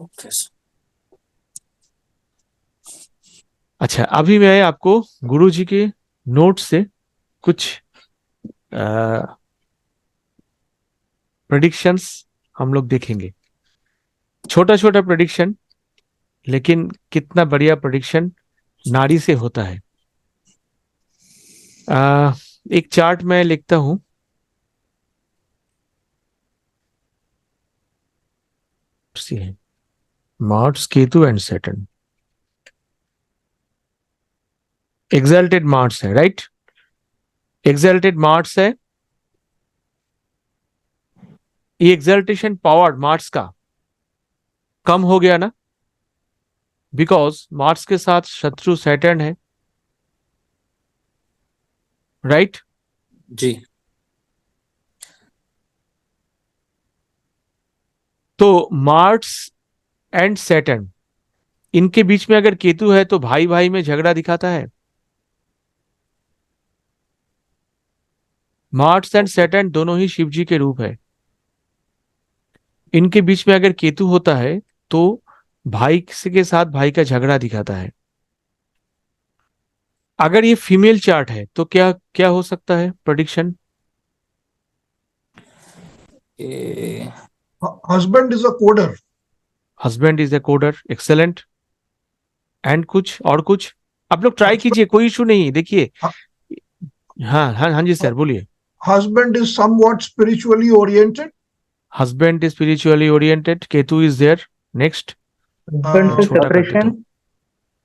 Okay. अच्छा, अभी मैं आपको गुरुजी के नोट से कुछ प्रेडिक्शंस हम लोग देखेंगे। छोटा छोटा प्रेडिक्शन, लेकिन कितना बढ़िया प्रेडिक्शन नाड़ी से होता है। अ, एक चार्ट मैं लिखता हूं। Mars, Ketu and Saturn. Exalted Mars है, राइट? एग्जल्टेड मार्स है। ये एग्जल्टेशन पावर मार्स का कम हो गया ना, बिकॉज मार्स के साथ शत्रु सैटर्न है, राइट? जी। तो मार्स एंड सैटर्न, इनके बीच में अगर केतु है तो भाई भाई में झगड़ा दिखाता है। मार्स एंड सैटर्न दोनों ही शिव जी के रूप है। इनके बीच में अगर केतु होता है तो भाई के साथ भाई का झगड़ा दिखाता है। अगर ये फीमेल चार्ट है तो क्या क्या हो सकता है prediction? A, Husband is a coder. Husband is a coder, excellent. And कुछ और कुछ आप लोग ट्राई Husband, कीजिए, कोई इशू नहीं है, देखिए। hu- हाँ हाँ हाँ जी सर, बोलिए। husband is somewhat spiritually oriented. Husband is spiritually oriented, Ketu is there. Next. Husband से छोटा कर देता सेपरेशन। हूँ।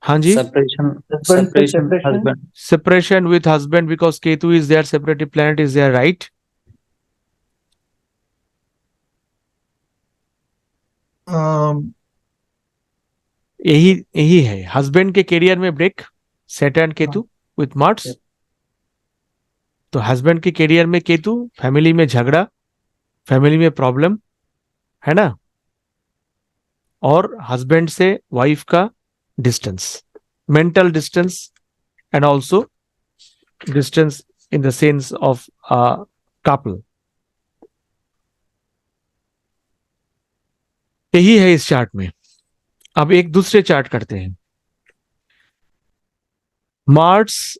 हाँ जी। सेपरेशन। हस्बैंड से separation separation. Husband. Separation with husband because Ketu is there, separative planet is there, right? Um, यही यही है हस्बैंड के करियर में ब्रेक, सैटर्न केतु विथ मार्स। तो हस्बैंड के करियर में केतु, फैमिली में झगड़ा, फैमिली में प्रॉब्लम, है ना? और हस्बैंड से वाइफ का distance, mental distance, and also distance in the sense of couple. यही है इस चार्ट में। अब एक दूसरे चार्ट करते हैं। Mars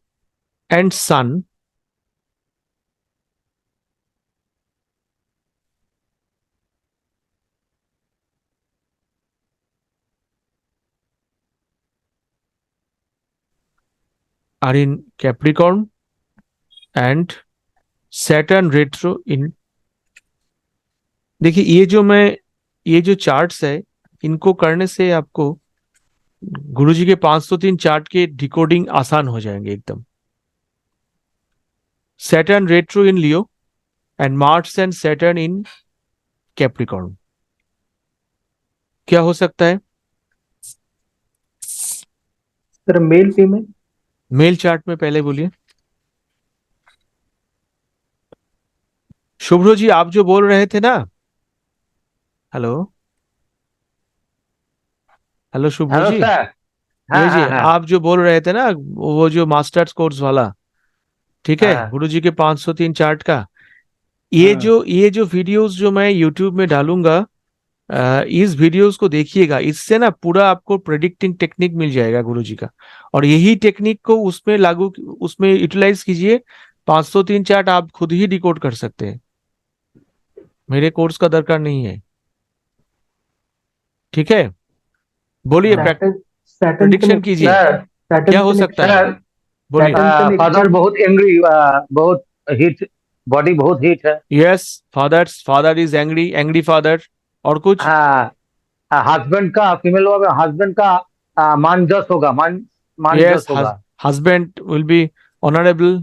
and Sun are in Capricorn and Saturn retro in। देखिए, ये जो चार्ट्स है, इनको करने से आपको गुरुजी के 503 चार्ट के डिकोडिंग आसान हो जाएंगे एकदम। Saturn retro in Leo and Mars and Saturn in Capricorn. क्या हो सकता है? Sir male female. Male chart में पहले बोलिए। शुभ्रो जी, आप जो बोल रहे थे ना, हेलो हेलो शुभ्रो हेलो जी, सर। हाँ ये जी हाँ हाँ आप जो बोल रहे थे ना, वो जो मास्टर्स कोर्स वाला, ठीक है, हाँ। गुरुजी के 503 चार्ट का, ये हम्म। जो वीडियोस जो मैं यूट्यूब में डालूंगा, इस वीडियोस को देखिएगा। इससे ना पूरा आपको प्रेडिक्टिंग टेक्निक मिल जाएगा गुरुजी का, और यही टेक्निक को उसमें यूटिलाइज कीजिए। 503 चार्ट आप खुद ही डिकोड कर सकते हैं, मेरे कोर्स का दरकार नहीं है। ठीक है, बोलिए, हाँ। सैटर्न सैटर्न प्रेडिक्शन कीजिए, सर क्या सैटर्न हो सकता है? सर बोलिए। सैटर्न फादर बहुत एंग्री, बहुत हीट, बॉडी बहुत हीट है। Yes, father is angry, angry father. और कुछ? हाँ। हस्बैंड का, फीमेल हस्बैंड का मानजस होगा, यस, मानजस होगा। husband will be honorable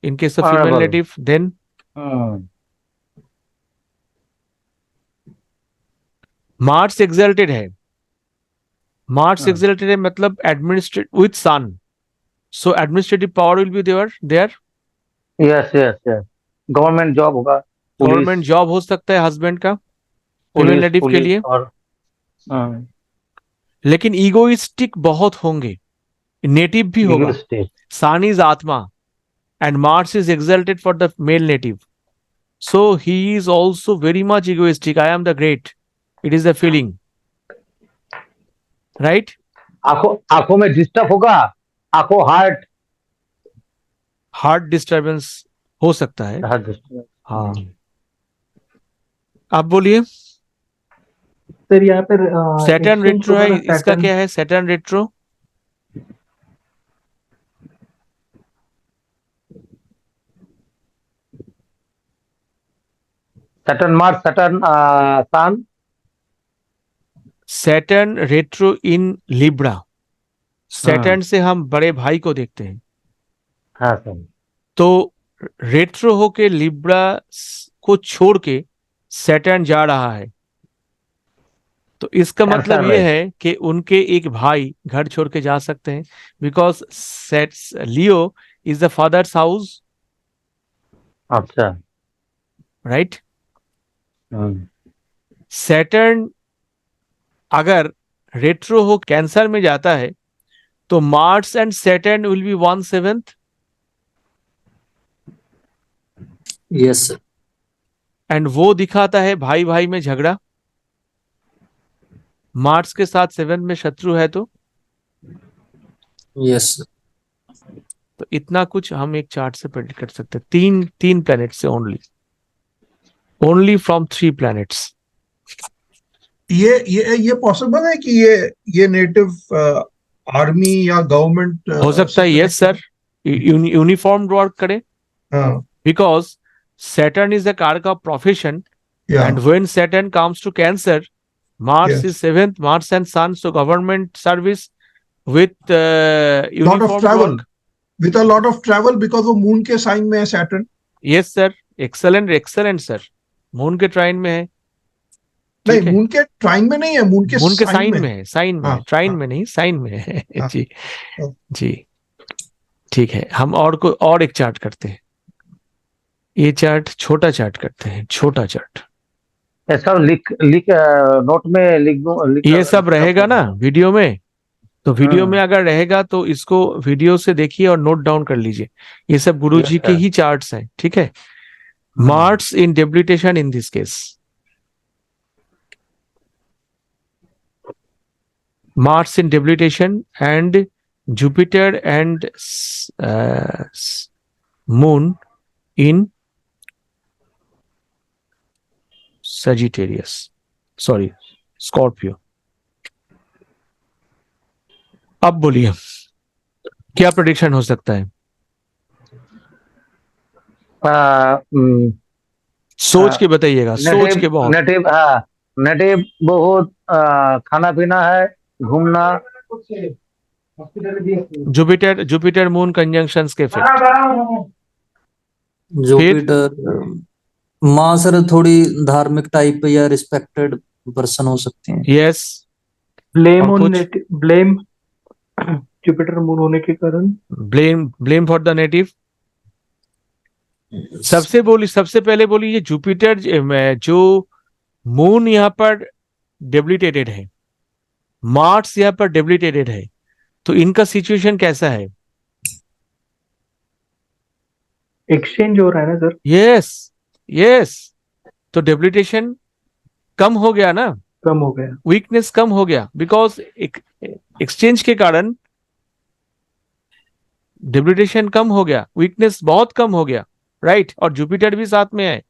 in case of female honourable. native। then hmm. Mars exalted है। मार्स हाँ। एक्सल्टेड है मतलब administrate with Sun, so administrative power will be there there. Yes yes yes. Government job होगा। Police. Government job हो सकता है husband का, female police native के पुलिस लिए। और हाँ। लेकिन ईगोइस्टिक बहुत होंगे, नेटिव भी होगा। स्टेट। सन इज आत्मा and Mars is exalted for the male native, so he is also very much egoistic. I am the great, it is the feeling, right. आंखों में डिस्टर्ब होगा, आंखों हार्ट डिस्टरबेंस हो सकता है। Heart disturb. हाँ, आप बोलिए। सर यहाँ पर सैटर्न एक्सचेंज रेट्रो होगा है, ना इसका सैटर्न। क्या है Saturn retro? Saturn Mars, Saturn sun. Saturn retro in Libra. Saturn से हम बड़े भाई को देखते हैं, हाँ सर। तो रेट्रो होके लिब्रा को छोड़ के सैटर्न जा रहा है, तो इसका मतलब कैंसर ये में। है कि उनके एक भाई घर छोड़ के जा सकते हैं, because Leo is the fathers house, अच्छा। राइट। हम्म। सैटर्न अगर रेट्रो हो कैंसर में जाता है, तो Mars and Saturn will be 1/7 yes sir. And वो दिखाता है भाई भाई में झगड़ा। मार्स के साथ 7 में शत्रु है, तो यस सर। इतना कुछ हम एक चार्ट से प्रेडिक्ट कर सकते हैं। तीन तीन प्लैनेट से ओनली फ्रॉम 3 प्लैनेट्स। ये पॉसिबल है कि ये नेटिव आर्मी या गवर्नमेंट हो सकता है, यस सर, यूनिफॉर्म वर्क करे, हाँ बिकॉज Saturn is the कारक of profession, या and when Saturn comes to Cancer, Mars Yes. is 7th, Mars and Sun, so government service with lot of uniform travel, work. With a lot of travel, because वो moon के sign में है Saturn. Yes sir, excellent excellent sir, moon के ट्राइन में है, नहीं, ठीक है, मून के ट्राइन में नहीं है, मून के मून के साइन साइन में में है, साइन में हाँ, है, ट्राइन हाँ, में नहीं, साइन में है। हाँ, जी हाँ। जी, ठीक है। हम और एक चार्ट करते हैं। ये चार्ट छोटा चार्ट करते हैं, छोटा चार्ट। ये सब लिख लिख नोट में लिख दूं, ये सब रहेगा ना वीडियो में, तो वीडियो में अगर रहेगा तो इसको वीडियो से देखिए और नोट डाउन कर लीजिए। ये सब गुरुजी के ही चार्ट्स हैं, ठीक है। Mars in debilitation in this case, Mars in debilitation and Jupiter and moon in Sagittarius, sorry Scorpio. अब बोलिए क्या प्रेडिक्शन हो सकता है, सोच के बताइएगा, सोच के बहुत। नेटिव नेटिव बहुत खाना पीना है, घूमना। जुपिटर मून कंजंक्शंस के इफेक्ट। जुपिटर माँ सर थोड़ी धार्मिक टाइप या रिस्पेक्टेड पर्सन हो सकते हैं। यस, ब्लेम और ऑन कुछ? ब्लेम जुपिटर मून होने के कारण। Blame for the native. सबसे पहले बोली ये जुपिटर जो मून यहाँ पर डेबिलिटेटेड है, मार्स यहाँ पर डेबिलिटेटेड है, तो इनका सिचुएशन कैसा है? एक्सचेंज हो रहा है ना सर। यस यस, तो डेबिलिटेशन कम हो गया ना, कम हो गया। वीकनेस कम हो गया, बिकॉज एक्सचेंज के कारण डेबिलिटेशन कम हो गया, वीकनेस बहुत कम हो गया, राइट। और जुपिटर भी साथ में है,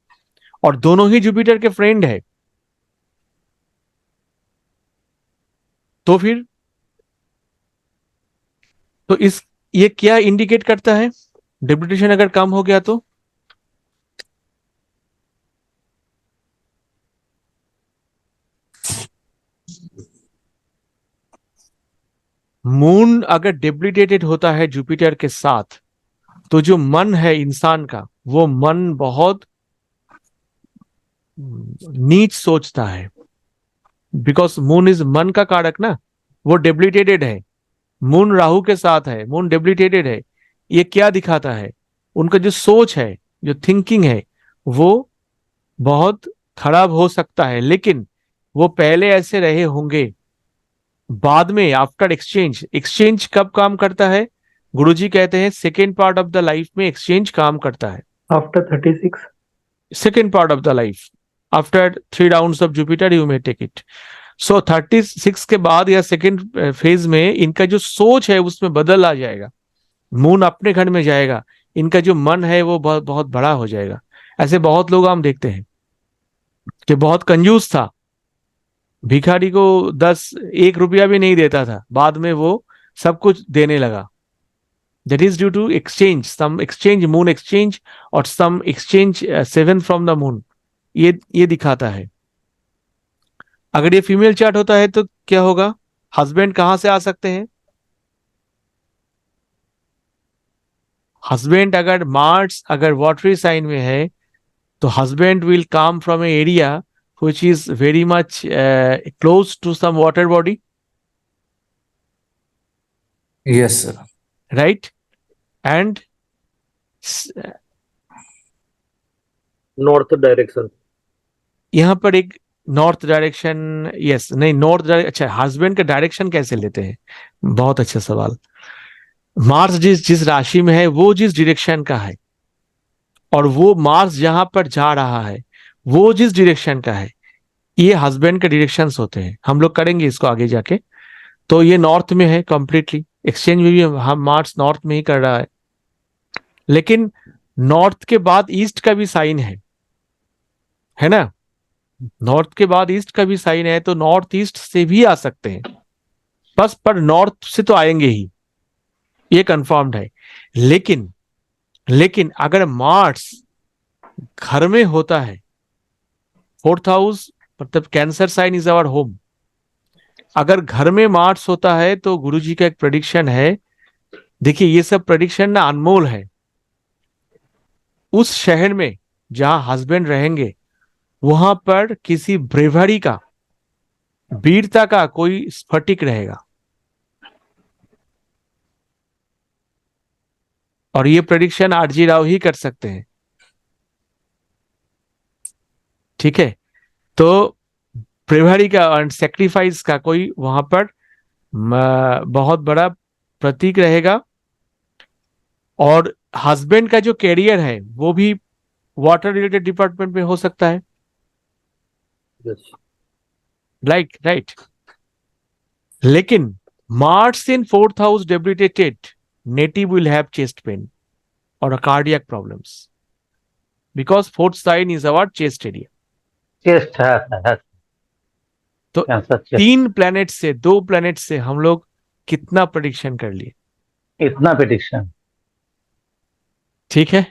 और दोनों ही जुपिटर के फ्रेंड है, तो फिर तो ये क्या इंडिकेट करता है, डेबिलिटेशन अगर कम हो गया तो? मून अगर डेबिलिटेटेड होता है जुपिटर के साथ, तो जो मन है इंसान का, वो मन बहुत नीच सोचता है, बिकॉज मून इज मन का कारक ना, वो डेबिलिटेटेड है, मून राहु के साथ है, मून डेबिलिटेटेड है। ये क्या दिखाता है, उनका जो सोच है, जो थिंकिंग है, वो बहुत खराब हो सकता है, लेकिन वो पहले ऐसे रहे होंगे, बाद में आफ्टर एक्सचेंज कब काम करता है? गुरुजी कहते हैं second part of the life में एक्सचेंज काम करता है। After 36, second part of the life, after 3 rounds of Jupiter you may take it. So 36 के बाद या सेकेंड फेज में इनका जो सोच है उसमें बदल आ जाएगा, मून अपने घर में जाएगा, इनका जो मन है वो बहुत बहुत बड़ा हो जाएगा। ऐसे बहुत लोग हम देखते हैं कि बहुत कंजूस था, भिखारी को 1 रुपया भी नहीं देता था, बाद में वो सब कुछ देने लगा। That is due to exchange, some exchange, moon exchange और some exchange 7 from the moon, ये दिखाता है। अगर ये फीमेल चार्ट होता है तो क्या होगा, हस्बैंड कहां से आ सकते हैं? हस्बैंड अगर मार्स अगर वाटरी साइन में है तो husband will come from A area which is very much close to some water body, Yes, sir. right? And north direction. यहाँ पर एक नॉर्थ डायरेक्शन, यस, नहीं नॉर्थ डायरेक्शन, अच्छा हस्बैंड का डायरेक्शन कैसे लेते हैं, बहुत अच्छा सवाल। मार्स जिस जिस राशि में है वो जिस डायरेक्शन का है, और वो मार्स जहां पर जा रहा है वो जिस डायरेक्शन का है, ये हस्बैंड के डायरेक्शंस होते हैं। हम लोग करेंगे इसको आगे जाके। तो ये नॉर्थ में है कंप्लीटली, एक्सचेंज में भी हम मार्स नॉर्थ में ही कर रहा है, लेकिन नॉर्थ के बाद ईस्ट का भी साइन है ना, नॉर्थ के बाद ईस्ट का भी साइन है, तो नॉर्थ ईस्ट से भी आ सकते हैं, बस पर नॉर्थ से तो आएंगे ही, ये कंफर्म्ड है। लेकिन अगर मार्स घर में होता है, 4th हाउस मतलब Cancer sign is our home, अगर घर में मार्स होता है तो गुरुजी का एक प्रेडिक्शन है, देखिए ये सब प्रेडिक्शन ना अनमोल है। उस शहर में जहां हस्बैंड रहेंगे वहां पर किसी ब्रेवरी का, वीरता का कोई स्फटिक रहेगा, और ये प्रेडिक्शन आरजी राव ही कर सकते हैं, ठीक है। तो ब्रेवरी का और सेक्रीफाइस का कोई वहां पर बहुत बड़ा प्रतीक रहेगा, और हस्बैंड का जो कैरियर है वो भी वाटर रिलेटेड डिपार्टमेंट में हो सकता है, राइट। लेकिन Mars in 4th house debilitated, native will have chest pain और cardiac problems, because 4th sign is our chest area. Chest है तो कैंसर चेस्ट, 3 प्लैनेट से 2 प्लैनेट से हम लोग कितना प्रेडिक्शन कर लिए, इतना प्रेडिक्शन। ठीक है।